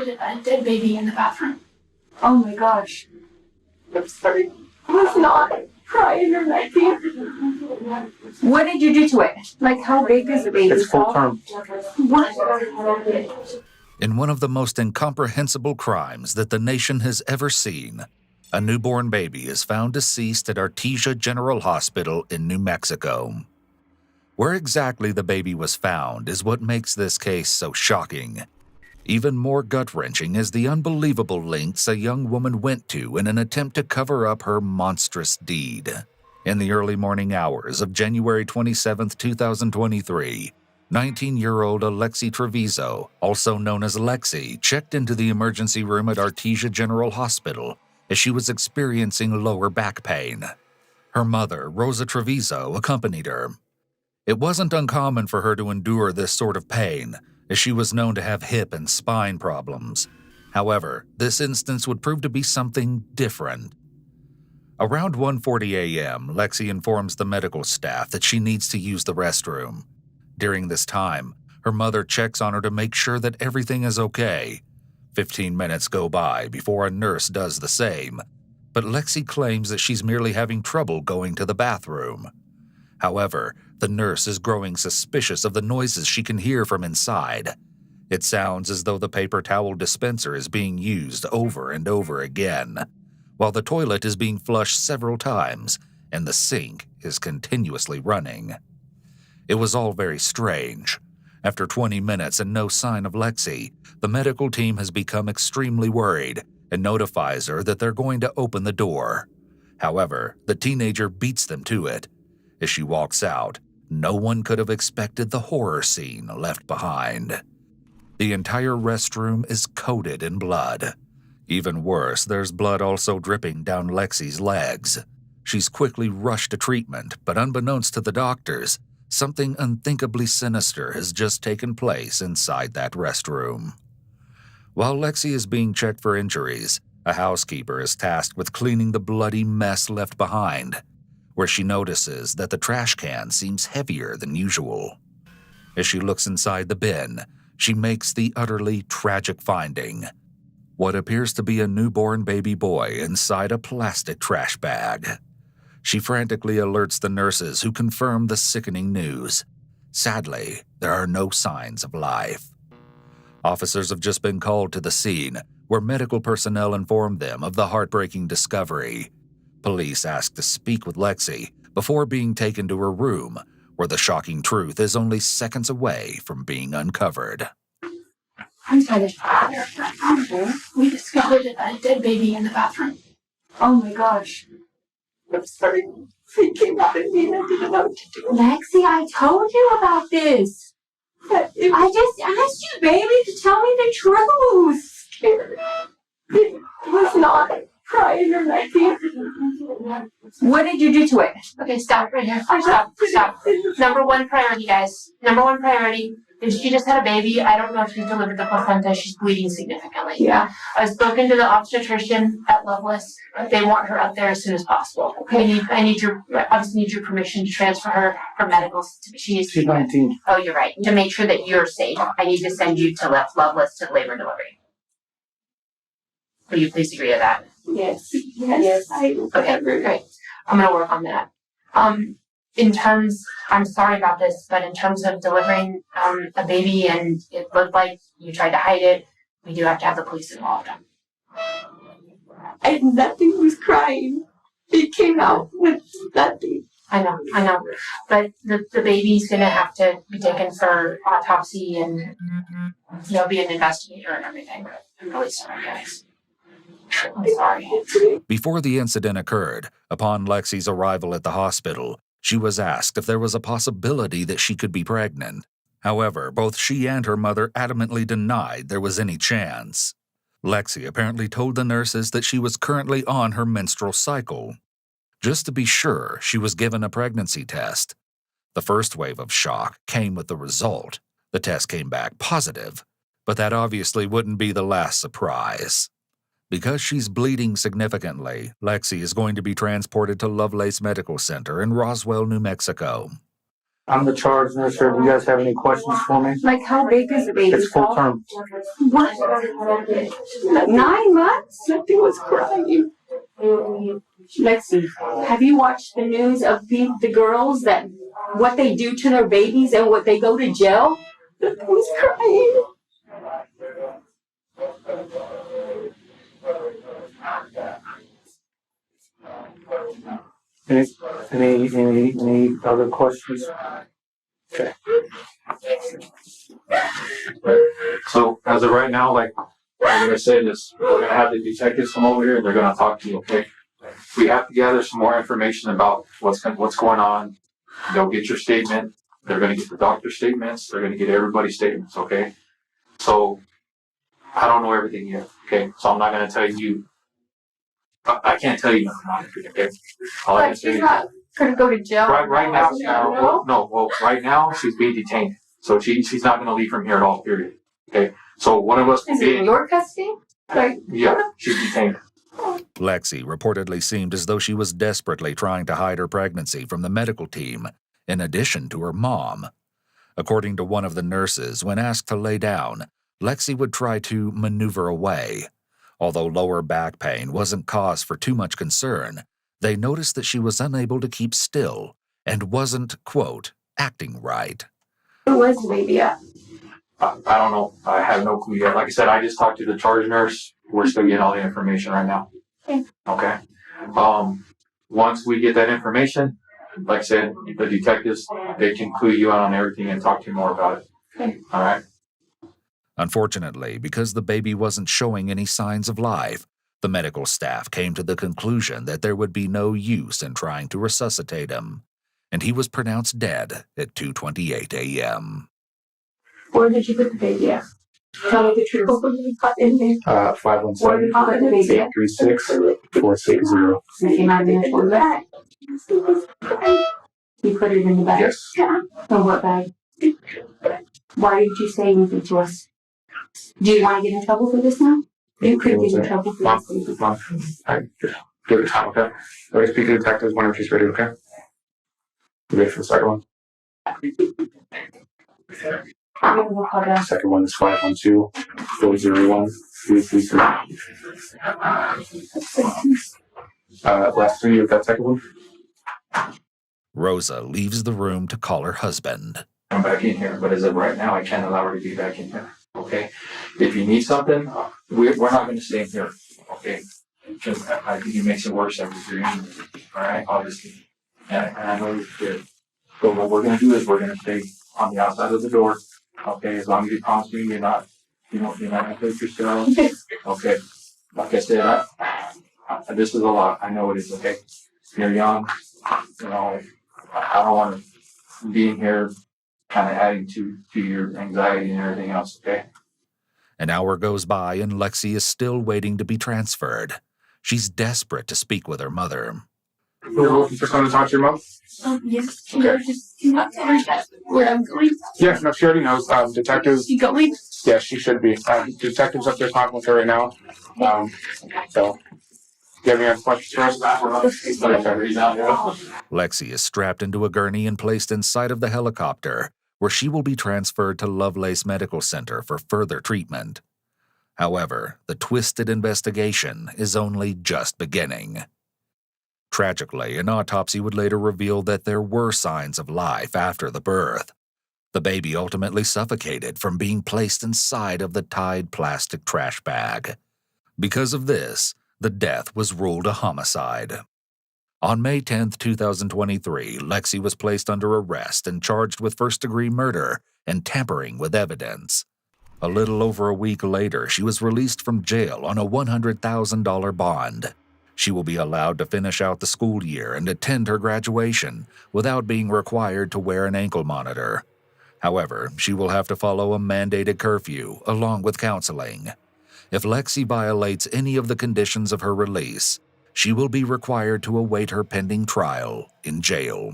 discovered a dead baby in the bathroom. Oh my gosh. I'm sorry. I was not crying or nothing. What did you do to it? Like, how big is the baby? It's full term. What? In one of the most incomprehensible crimes that the nation has ever seen, a newborn baby is found deceased at Artesia General Hospital in New Mexico. Where exactly the baby was found is what makes this case so shocking. Even more gut-wrenching is the unbelievable lengths a young woman went to in an attempt to cover up her monstrous deed. In the early morning hours of January 27, 2023, 19-year-old Alexi Trevizo, also known as Lexi, checked into the emergency room at Artesia General Hospital as she was experiencing lower back pain. Her mother, Rosa Trevizo, accompanied her. It wasn't uncommon for her to endure this sort of pain, as she was known to have hip and spine problems. However, this instance would prove to be something different. Around 1:40 a.m., Lexi informs the medical staff that she needs to use the restroom. During this time, her mother checks on her to make sure that everything is okay. 15 minutes go by before a nurse does the same, but Lexi claims that she's merely having trouble going to the bathroom. However, the nurse is growing suspicious of the noises she can hear from inside. It sounds as though the paper towel dispenser is being used over and over again, while the toilet is being flushed several times and the sink is continuously running. It was all very strange. After 20 minutes and no sign of Lexi, the medical team has become extremely worried and notifies her that they're going to open the door. However, the teenager beats them to it. As she walks out, no one could have expected the horror scene left behind. The entire restroom is coated in blood. Even worse, there's blood also dripping down Lexi's legs. She's quickly rushed to treatment, but unbeknownst to the doctors, something unthinkably sinister has just taken place inside that restroom. While Lexi is being checked for injuries, a housekeeper is tasked with cleaning the bloody mess left behind, where she notices that the trash can seems heavier than usual. As she looks inside the bin, she makes the utterly tragic finding: what appears to be a newborn baby boy inside a plastic trash bag. She frantically alerts the nurses, who confirm the sickening news. Sadly, there are no signs of life. Officers have just been called to the scene, where medical personnel inform them of the heartbreaking discovery. Police ask to speak with Lexi before being taken to her room, where the shocking truth is only seconds away from being uncovered. I'm sorry. We discovered a dead baby in the bathroom. Oh my gosh. I'm sorry. He came out at me and I didn't know what to do. Lexi, I told you about this. I just asked you, baby, to tell me the truth. Scared. It was not crying or nothing. What did you do to it? Okay, stop right here. Stop. Number one priority, guys. Number one priority. If she just had a baby, I don't know if she's delivered the placenta. She's bleeding significantly. Yeah. I've spoken to the obstetrician at Loveless. They want her out there as soon as possible. Okay. I obviously need your permission to transfer her for medical. She's 19. Oh, you're right. To make sure that you're safe, I need to send you to Loveless to labor and delivery. Will you please agree to that? Yes. Okay, great. I'm gonna work on that. I'm sorry about this, but in terms of delivering a baby and it looked like you tried to hide it, we do have to have the police involved. Nothing was crying. It came out with nothing. I know. But the baby's gonna have to be taken for autopsy and there'll be an investigator and everything. I'm really sorry, guys. I'm sorry. Before the incident occurred, upon Lexi's arrival at the hospital, she was asked if there was a possibility that she could be pregnant. However, both she and her mother adamantly denied there was any chance. Lexi apparently told the nurses that she was currently on her menstrual cycle. Just to be sure, she was given a pregnancy test. The first wave of shock came with the result. The test came back positive, but that obviously wouldn't be the last surprise. Because she's bleeding significantly, Lexi is going to be transported to Lovelace Medical Center in Roswell, New Mexico. I'm the charge nurse here. Do you guys have any questions for me? Like, how big is the baby? It's full term. What? 9 months? That thing was crying. Lexi, have you watched the news of the girls that what they do to their babies and what they go to jail? That thing was crying. Any other questions? Okay. So as of right now, like I said, is we're gonna have the detectives come over here and they're gonna talk to you, okay? We have to gather some more information about what's going on. They'll get your statement, they're gonna get the doctor's statements, they're gonna get everybody's statements, okay? So I don't know everything yet, okay? So I'm not gonna tell you, I can't tell you nothing, okay? All I can Like, say she's is, not gonna go to jail. right now, No? right now she's being detained. So she's not gonna leave from here at all, period. Okay, so one of us will Is it be, in your custody? Like, yeah, she's detained. Lexi reportedly seemed as though she was desperately trying to hide her pregnancy from the medical team, in addition to her mom. According to one of the nurses, when asked to lay down, Lexi would try to maneuver away. Although lower back pain wasn't cause for too much concern, they noticed that she was unable to keep still and wasn't, quote, acting right. where was the baby at? I don't know. I have no clue yet. Like I said, I just talked to the charge nurse. We're still getting all the information right now. Okay. Okay. Once we get that information, like I said, the detectives, they can clue you out on everything and talk to you more about it. Okay. All right. Unfortunately, because the baby wasn't showing any signs of life, the medical staff came to the conclusion that there would be no use in trying to resuscitate him, and he was pronounced dead at 2:28 a.m. Where did you put the baby at? Tell me the truth. In there. Where 517 did you put the baby at? 836 460. It came out in the bag. You put it in the bag? Yes. In what bag? Why didn't you say anything to us? Do you want to get in trouble for this now? You could get in trouble for Mom, this. Mom, give it time, okay? Let me speak to the detectives whenever she's ready, okay? You ready for the second one? We'll call that. Second one is 512 401 333. Last three with that second one? Rosa leaves the room to call her husband. I'm back in here, but as of right now, I can't allow her to be back in here. Okay. If you need something, we're not going to stay in here. Okay. Because I think it makes it worse every 3 minutes. All right. Obviously. And I know you're scared. So what we're going to do is we're going to stay on the outside of the door. Okay. As long as you promise me you're not going to hurt yourself. Okay. Like I said, this is a lot. I know it is. Okay. You're young. You know, I don't want to be in here kind of adding to your anxiety and everything else, okay? An hour goes by and Lexi is still waiting to be transferred. She's desperate to speak with her mother. You're looking for someone to talk to your mom? Yes. Okay. Just not telling us where I'm going. Yeah, no, she already knows. Detectives, You going? yeah, she should be. Detectives up there talking with her right now. So, do you have any other questions for us? Lexi is strapped into a gurney and placed inside of the helicopter, where she will be transferred to Lovelace Medical Center for further treatment. However, the twisted investigation is only just beginning. Tragically, an autopsy would later reveal that there were signs of life after the birth. The baby ultimately suffocated from being placed inside of the tied plastic trash bag. Because of this, the death was ruled a homicide. On May 10, 2023, Lexi was placed under arrest and charged with first-degree murder and tampering with evidence. A little over a week later, she was released from jail on a $100,000 bond. She will be allowed to finish out the school year and attend her graduation without being required to wear an ankle monitor. However, she will have to follow a mandated curfew along with counseling. If Lexi violates any of the conditions of her release, she will be required to await her pending trial in jail.